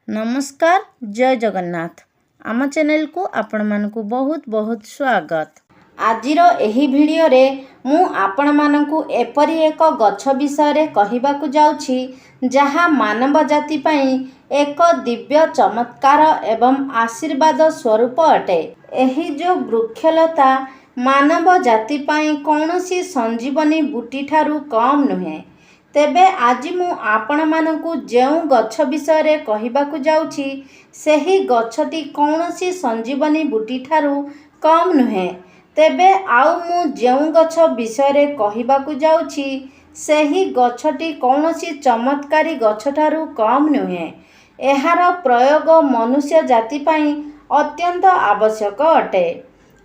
नमस्कार जय जगन्नाथ आम चैनल को आपण मानकु बहुत बहुत स्वागत। आजिर एही वीडियो रे मु आपण मानकु एपरी एक गछ विषय रे कहिबाकु जाउछि जहा मानव जाति पई एक दिव्य चमत्कार एवं आशीर्वाद स्वरूप अटे। एही जो वृक्षलता मानव जाति पई कौनसी संजीवनी बूटी ठारू कम नुहे। तेबे आज मु आपण मानकु जेउ गछ विषय रे कहिबाकु जाउछि सेही गछटी कौनसी संजीवनी बूटी ठारू कम नुहे। तेबे आउ मु जेउ गछ विषय रे कहिबाकु जाउछि सेही गछटी कौनसी चमत्कारी गछ ठारू कम नुहे। एहार प्रयोग मनुष्य जाति पई अत्यंत आवश्यक अटे।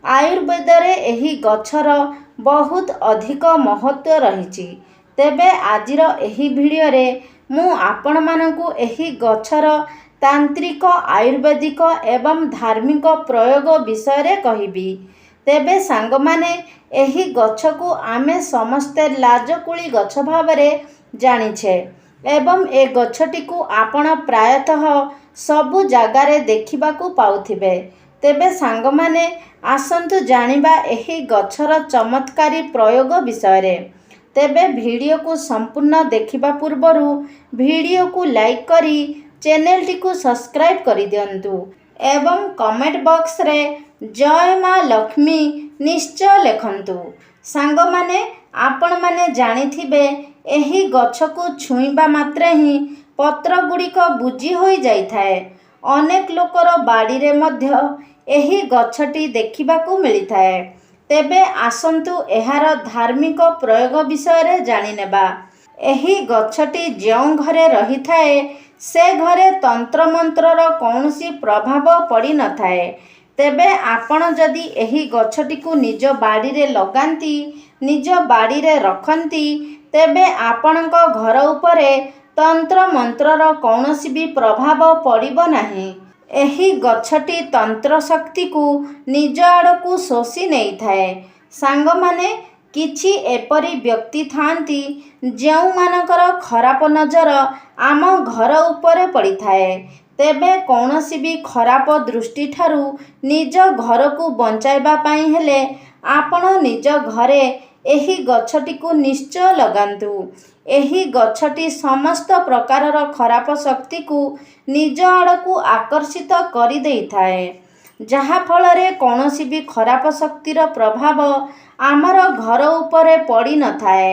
आयुर्वेद रे एही गछर बहुत अधिक महत्व रहिछि। तेबे आजिर एही वीडियो रे मु आपण मानकु एही गछर तांत्रिक आयुर्वेदिक एवं धार्मिक प्रयोग विषय रे कहिबी। तेबे सांग माने एही गछ को आमे समस्ते लाजकुली गछ भावरे जानिछे एवं ए गछटी को आपण प्रायतः सबु जगारे देखिबाकू पाउथिबे। तेबे सांग माने आसंतु जानिबा एही गछर चमत्कारी प्रयोग विषय रे। तेबे वीडियो को संपूर्ण देखिबा पूर्वरु वीडियो को लाइक करी चैनल टी को सब्सक्राइब करी दियंतु एवं कमेंट बॉक्स रे जय मां लक्ष्मी निश्चय लिखंतु। सांग माने आपण माने जानिथिबे एही गछ को छुईबा मात्रे ही पत्र गुड़िक बुझी होई जाइथाए। अनेक लोकर बाड़ी रे मध्य एही गछटी देखिबाकू मिलिथाए। तेबे आसंतु एहार धार्मिक प्रयोग विषय रे जानि नेबा। एही गछटी जेउ घरे रही थाए से घरे तंत्र मंत्रर कौनसी प्रभाव पड़ी न थाए। तेबे आपण जदि एही गछटी को निज बाड़ी रे लगांती निज बाड़ी रे रखंती तेबे आपणक घर उपरे तंत्र मंत्रर कौनसी भी प्रभाव पड़िबो नाही। एही गछटी तंत्र शक्ति को निज आड़कू शोषी नहीं थाए। सांग माने किछि एपरी व्यक्ति थांती जेउ मानकर खराप नजर आम घर उपरे पड़ी थाए। तेबे कौनसी भी खराप दृष्टि ठारू निज घर को बंचाइबा पाई हेले आपण निज घरे एही गछटी को निश्चय लगांतु। एही गछटी समस्त प्रकारर खराप शक्ति को निज आड़कू आकर्षित करि देइथाए जहा फलरे कौनसी भी खराप शक्तिर प्रभाव आमर घर उपरे पड़ी न थाए।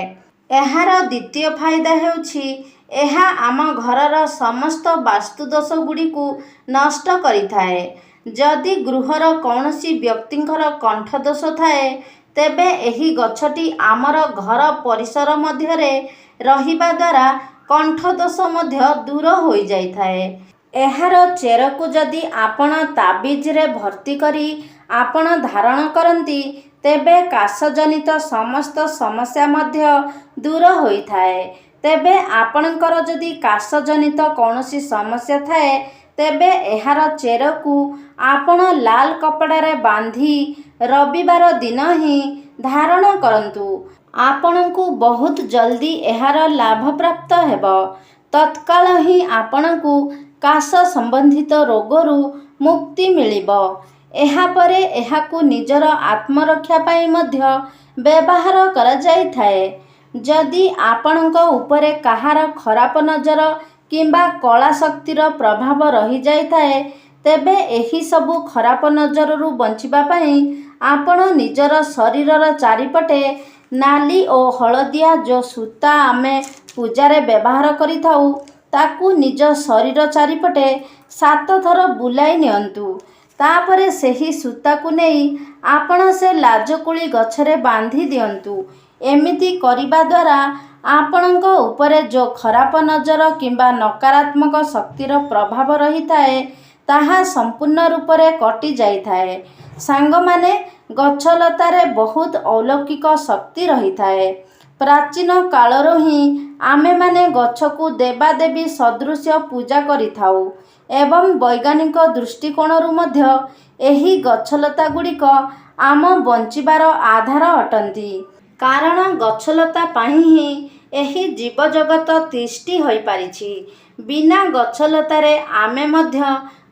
एहार द्वितीय फायदा हेउछि एहा आम घरर समस्त वास्तुदोष गुड़ी को नष्ट करिथाए। जदि गृहर कौनसी व्यक्तिंकर कंठदोष थाए तेबे एही गछटी आमर घर परिसर मध्यरे रहिबा द्वारा कंठदोष मध्य दूर होई जाइथाए। एहार चेर को जदि आपण ताबीज रे भर्ती करी आपण धारण करंती तेबे काशजनित समस्त समस्या मध्य दूर होइथाए। तेबे आपणकर जदि काशजनित कौनसी समस्या थाए तेबे एहार चेर को आपण लाल कपड़ा रे बांधी रविवार दिन ही धारण करंतु। आपणकू बहुत जल्दी एहार लाभ प्राप्त हेबो। तत्काल ही आपणकू काश संबंधित रोगरू मुक्ति मिलिबो। एहा परे एहाकू निजर आत्मरक्षा पाई मध्य व्यवहार करा जाइथाए। जदि आपणक उपरे कहार खराप नजर किंबा कला शक्तिर प्रभाव रही जाइथाए तेबे एही सबु खराप नजररू बंचिबा पाई आपण निजर शरीरर चारिपटे नाली ओ हलदिया जो सूता आमे पूजारे व्यवहार करिथाउ ताकू निज शरीर चारिपटे 7 थर बुलाई नियंतु। तापरे सेही सूता को नहीं आपण से लाजकुली गछरे बांधी दियंतु। एमिति करिबा द्वारा आपणक उपरे जो खराप नजर किंबा नकारात्मक शक्तिर प्रभाव रही थाए ताहा संपूर्ण रूपरे कटि जाइथाए। सांग माने गछलतारे बहुत अलौकिक शक्ति रही थाए। प्राचीन कालरो ही आमे माने गछ को देवादेवी सदृश पूजा करिथाउ एवं वैज्ञानिक दृष्टिकोणरू मध्य एही गछलता गुड़िक आम बंचिबार आधार अटंती। कारण गछलता पाही ही ଏହି ଜୀବଜଗତ ତିଷ୍ଠି ହୋଇପାରିଛି। ବିନା ଗଛଲତାରେ ଆମେ ମଧ୍ୟ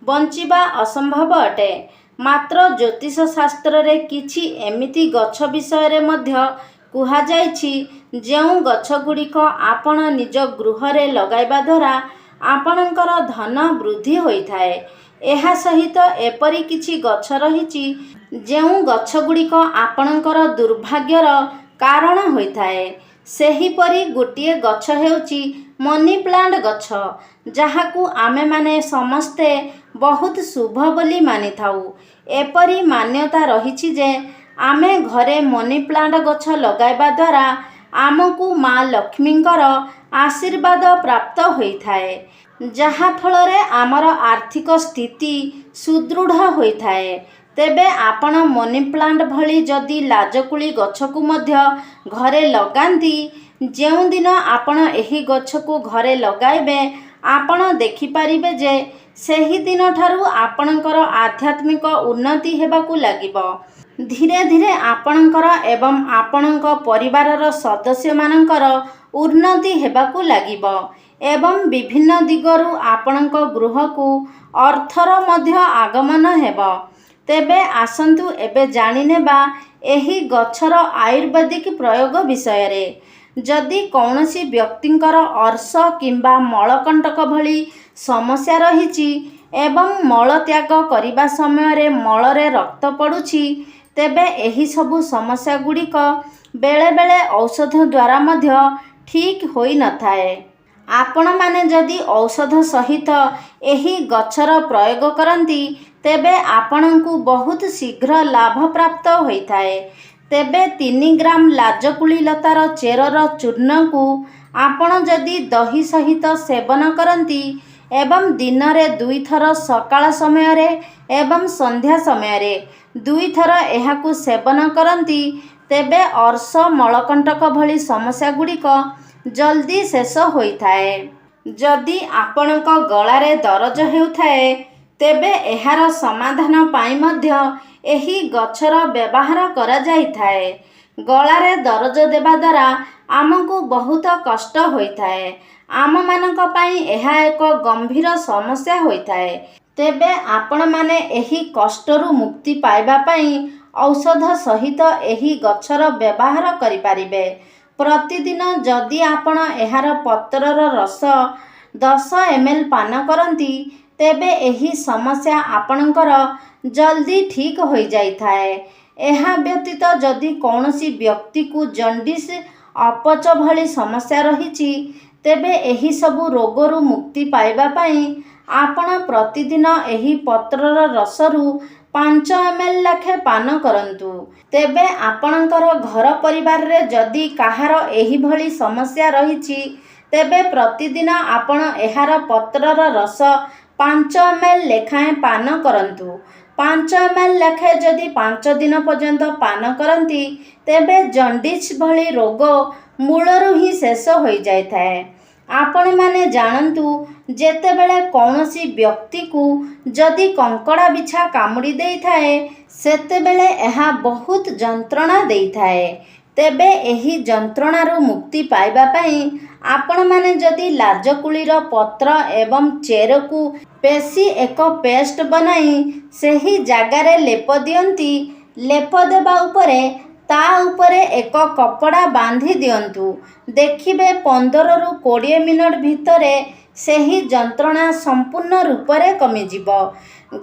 ବଞ୍ଚିବା ଅସମ୍ଭବ ଅଟେ। ମାତ୍ର ଜ୍ୟୋତିଷ ଶାସ୍ତ୍ରରେ କିଛି ଏମିତି ଗଛ ବିଷୟରେ ମଧ୍ୟ କୁହାଯାଇଛି ଯେଉଁ ଗଛଗୁଡ଼ିକ ଆପଣ ନିଜ ଗୃହରେ ଲଗାଇବା ଦ୍ୱାରା ଆପଣଙ୍କର ଧନ ବୃଦ୍ଧି ହୋଇଥାଏ। ଏହା ସହିତ ଏପରି କିଛି ଗଛ ରହିଛି ଯେଉଁ ଗଛଗୁଡ଼ିକ ଆପଣଙ୍କର ଦୁର୍ଭାଗ୍ୟର କାରଣ ହୋଇଥାଏ। ସେହିପରି ଗୋଟିଏ ଗଛ ହେଉଛି ମନି ପ୍ଲାଣ୍ଟ ଗଛ, ଯାହାକୁ ଆମେମାନେ ସମସ୍ତେ ବହୁତ ଶୁଭ ବୋଲି ମାନିଥାଉ। ଏପରି ମାନ୍ୟତା ରହିଛି ଯେ ଆମେ ଘରେ ମନି ପ୍ଲାଣ୍ଟ ଗଛ ଲଗାଇବା ଦ୍ୱାରା ଆମକୁ ମା ଲକ୍ଷ୍ମୀଙ୍କର ଆଶୀର୍ବାଦ ପ୍ରାପ୍ତ ହୋଇଥାଏ, ଯାହାଫଳରେ ଆମର ଆର୍ଥିକ ସ୍ଥିତି ସୁଦୃଢ଼ ହୋଇଥାଏ। ତେବେ ଆପଣ ମନି ପ୍ଲାଣ୍ଟ ଭଳି ଯଦି ଲାଜକୁଳି ଗଛକୁ ମଧ୍ୟ ଘରେ ଲଗାନ୍ତି, ଯେଉଁଦିନ ଆପଣ ଏହି ଗଛକୁ ଘରେ ଲଗାଇବେ ଆପଣ ଦେଖିପାରିବେ ଯେ ସେହିଦିନଠାରୁ ଆପଣଙ୍କର ଆଧ୍ୟାତ୍ମିକ ଉନ୍ନତି ହେବାକୁ ଲାଗିବ। ଧୀରେ ଧୀରେ ଆପଣଙ୍କର ଏବଂ ଆପଣଙ୍କ ପରିବାରର ସଦସ୍ୟମାନଙ୍କର ଉନ୍ନତି ହେବାକୁ ଲାଗିବ ଏବଂ ବିଭିନ୍ନ ଦିଗରୁ ଆପଣଙ୍କ ଗୃହକୁ ଅର୍ଥର ମଧ୍ୟ ଆଗମନ ହେବ। ତେବେ ଆସନ୍ତୁ ଏବେ ଜାଣିନେବା ଏହି ଗଛର ଆୟୁର୍ବେଦିକ ପ୍ରୟୋଗ ବିଷୟରେ। ଯଦି କୌଣସି ବ୍ୟକ୍ତିଙ୍କର ଅର୍ଶ କିମ୍ବା ମଳକଣ୍ଟକ ଭଳି ସମସ୍ୟା ରହିଛି ଏବଂ ମଳତ୍ୟାଗ କରିବା ସମୟରେ ମଳରେ ରକ୍ତ ପଡ଼ୁଛି, ତେବେ ଏହିସବୁ ସମସ୍ୟାଗୁଡ଼ିକ ବେଳେବେଳେ ଔଷଧ ଦ୍ୱାରା ମଧ୍ୟ ଠିକ୍ ହୋଇନଥାଏ। ଆପଣମାନେ ଯଦି ଔଷଧ ସହିତ ଏହି ଗଛର ପ୍ରୟୋଗ କରନ୍ତି, ତେବେ ଆପଣଙ୍କୁ ବହୁତ ଶୀଘ୍ର ଲାଭ ପ୍ରାପ୍ତ ହୋଇଥାଏ। ତେବେ 3 ଗ୍ରାମ ଲାଜକୁଳି ଲତାର ଚେରର ଚୂର୍ଣ୍ଣକୁ ଆପଣ ଯଦି ଦହି ସହିତ ସେବନ କରନ୍ତି ଏବଂ ଦିନରେ 2 ଥର ସକାଳ ସମୟରେ ଏବଂ ସନ୍ଧ୍ୟା ସମୟରେ 2 ଥର ଏହାକୁ ସେବନ କରନ୍ତି, ତେବେ ଅର୍ଶ ମଳକଣ୍ଟକ ଭଳି ସମସ୍ୟାଗୁଡ଼ିକ ଜଲ୍ଦି ଶେଷ ହୋଇଥାଏ। ଯଦି ଆପଣଙ୍କ ଗଳାରେ ଦରଜ ହେଉଥାଏ, ତେବେ ଏହାର ସମାଧାନ ପାଇଁ ମଧ୍ୟ ଏହି ଗଛର ବ୍ୟବହାର କରାଯାଇଥାଏ। ଗଳାରେ ଦରଜ ଦେବା ଦ୍ୱାରା ଆମକୁ ବହୁତ କଷ୍ଟ ହୋଇଥାଏ। ଆମମାନଙ୍କ ପାଇଁ ଏହା ଏକ ଗମ୍ଭୀର ସମସ୍ୟା ହୋଇଥାଏ। ତେବେ ଆପଣମାନେ ଏହି କଷ୍ଟରୁ ମୁକ୍ତି ପାଇବା ପାଇଁ ଔଷଧ ସହିତ ଏହି ଗଛର ବ୍ୟବହାର କରିପାରିବେ। ପ୍ରତିଦିନ ଯଦି ଆପଣ ଏହାର ପତ୍ରର ରସ 10 ml ପାନ କରନ୍ତି, ତେବେ ଏହି ସମସ୍ୟା ଆପଣଙ୍କର ଜଲ୍ଦି ଠିକ୍ ହୋଇଯାଇଥାଏ। ଏହା ବ୍ୟତୀତ ଯଦି କୌଣସି ବ୍ୟକ୍ତିକୁ ଜଣ୍ଡିସ୍, ଅପଚ ଭଳି ସମସ୍ୟା ରହିଛି, ତେବେ ଏହିସବୁ ରୋଗରୁ ମୁକ୍ତି ପାଇବା ପାଇଁ ଆପଣ ପ୍ରତିଦିନ ଏହି ପତ୍ରର ରସରୁ 5 ml ଲେଖାଏଁ ପାନ କରନ୍ତୁ। ତେବେ ଆପଣଙ୍କର ଘର ପରିବାରରେ ଯଦି କାହାର ଏହିଭଳି ସମସ୍ୟା ରହିଛି, ତେବେ ପ୍ରତିଦିନ ଆପଣ ଏହାର ପତ୍ରର ରସ 5 ml ଲେଖାଏଁ ପାନ କରନ୍ତୁ। 5 ml ଲେଖାଏଁ ଯଦି 5 ଦିନ ପର୍ଯ୍ୟନ୍ତ ପାନ କରନ୍ତି, ତେବେ ଜଣ୍ଡିସ୍ ଭଳି ରୋଗ ମୂଳରୁ ହିଁ ଶେଷ ହୋଇଯାଇଥାଏ। ଆପଣମାନେ ଜାଣନ୍ତୁ, ଯେତେବେଳେ କୌଣସି ବ୍ୟକ୍ତିକୁ ଯଦି କଙ୍କଡ଼ା ବିଛା କାମୁଡ଼ି ଦେଇଥାଏ, ସେତେବେଳେ ଏହା ବହୁତ ଯନ୍ତ୍ରଣା ଦେଇଥାଏ। ତେବେ ଏହି ଯନ୍ତ୍ରଣାରୁ ମୁକ୍ତି ପାଇବା ପାଇଁ ଆପଣମାନେ ଯଦି ଲାଜକୁଳିର ପତ୍ର ଏବଂ ଚେରକୁ ପେଷି ଏକ ପେଷ୍ଟ ବନାଇ ସେହି ଜାଗାରେ ଲେପ ଦିଅନ୍ତି, ଲେପ ଦେବା ଉପରେ ତା ଉପରେ ଏକ କପଡ଼ା ବାନ୍ଧି ଦିଅନ୍ତୁ। ଦେଖିବେ 15ରୁ 20 ମିନିଟ୍ ଭିତରେ ସେହି ଯନ୍ତ୍ରଣା ସମ୍ପୂର୍ଣ୍ଣ ରୂପରେ କମିଯିବ।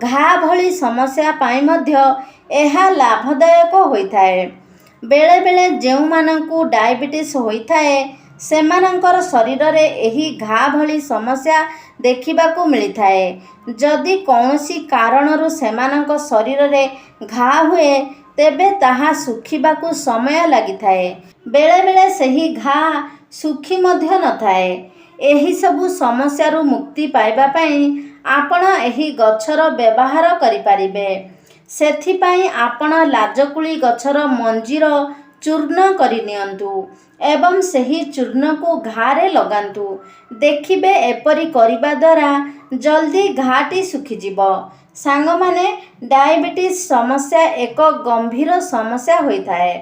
ଘା ଭଳି ସମସ୍ୟା ପାଇଁ ମଧ୍ୟ ଏହା ଲାଭଦାୟକ ହୋଇଥାଏ। ବେଳେବେଳେ ଯେଉଁମାନଙ୍କୁ ଡାଇବେଟିସ୍ ହୋଇଥାଏ, ସେମାନଙ୍କର ଶରୀରରେ ଏହି ଘା ଭଳି ସମସ୍ୟା ଦେଖିବାକୁ ମିଳିଥାଏ। ଯଦି କୌଣସି କାରଣରୁ ସେମାନଙ୍କ ଶରୀରରେ ଘା ହୁଏ, ତେବେ ତାହା ଶୁଖିବାକୁ ସମୟ ଲାଗିଥାଏ। ବେଳେବେଳେ ସେହି ଘା ଶୁଖି ମଧ୍ୟ ନଥାଏ। ଏହିସବୁ ସମସ୍ୟାରୁ ମୁକ୍ତି ପାଇବା ପାଇଁ ଆପଣ ଏହି ଗଛର ବ୍ୟବହାର କରିପାରିବେ। ସେଥିପାଇଁ ଆପଣ ଲାଜକୁଳି ଗଛର ମଞ୍ଜିର ଚୂର୍ଣ୍ଣ କରିନିଅନ୍ତୁ ଏବଂ ସେହି ଚୂର୍ଣ୍ଣକୁ ଘାରେ ଲଗାନ୍ତୁ। ଦେଖିବେ ଏପରି କରିବା ଦ୍ୱାରା ଜଲ୍ଦି ଘାଟି ଶୁଖିଯିବ। ସାଙ୍ଗମାନେ, ଡାଇବେଟିସ୍ ସମସ୍ୟା ଏକ ଗମ୍ଭୀର ସମସ୍ୟା ହୋଇଥାଏ।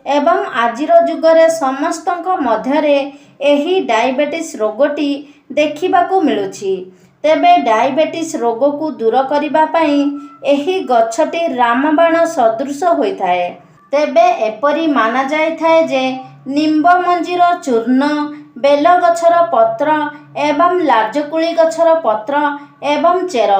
एवं आजिर जुगरे समस्तक मध्यरे एही डायबिटीज रोगटी देखिबाकू मिलुछि। तेबे डायबिटीज रोग को दूर करिबा पई एही गछटी रामबाण सदृश होइथाए। तेबे एपरि माना जाइथाए जे निम्ब मंजीर चूर्ण, बेल गछर पत्र एवं लाजकुली गछर पत्र एवं चेर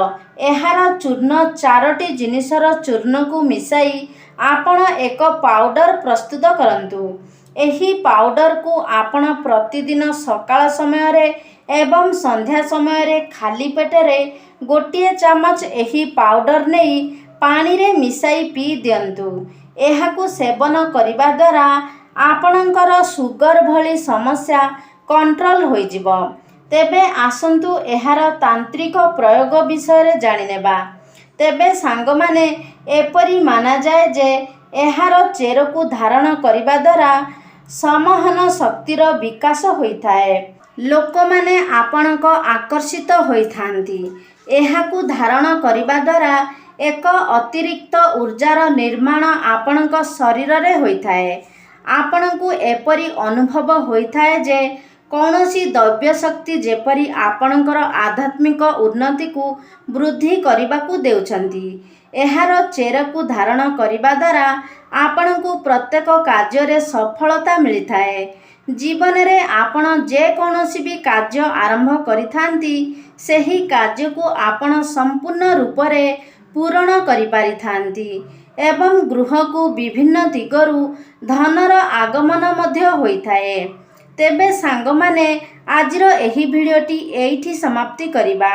एहार चूर्ण 4टी जिनिसर चूर्ण को मिसाई आपण एक पाउडर प्रस्तुत करंतु। एही पाउडर को आपण प्रतिदिन सकाळ समय रे एवं संध्या समय रे खाली पेटरे गोटिए चामच एही पाउडर नेई पानी रे मिसाई पी दियंतु। एहाकू सेवन करिबा द्वारा आपणकर सुगर भली समस्या कंट्रोल होइजिब। तेबे आसंतु एहार तांत्रिक प्रयोग विषय जानिनेबा। तेबे सांग माने एपरि माना जाए जे एहार चेर को धारण करिबा द्वारा समहन शक्तिर विकास होइथाए। लोक माने आपणक आकर्षित होइथांती। एहाकू धारण करिबा द्वारा एक अतिरिक्त ऊर्जार निर्माण आपणक शरीर रे होइथाए। आपणकू एपरि अनुभव होइथाए जे कौनसी द्रव्य शक्ति जेपरि आपणकर आध्यात्मिक उन्नति को वृद्धि करिबाकू देउछंती। एहार चेर को धारण करिबा द्वारा आपणकू प्रत्येक कार्य रे सफलता मिलिथाए। जीवन रे आपण जे कौनसी भी कार्य आरंभ करिथांती सेही कार्य को आपण संपूर्ण रूप रे पूर्ण करि पारिथांती एवं गृह को विभिन्न दिगरु धनर आगमन मध्य होइथाए। तेबे सांग माने आजिर एही भिडियोटी एइठी समाप्ति करिबा।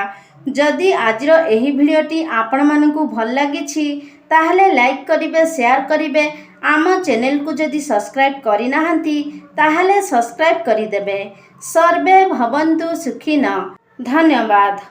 जदि आजिर एही भिडियोटी आपण मानकू भल लागिछि ताहले लाइक करिबे, शेयर करिबे। आम चैनल को जदि सब्सक्राइब करि नाहंती ताहले सब्सक्राइब करिदेबे। सर्वे भवन्तु सुखिनः। धन्यवाद।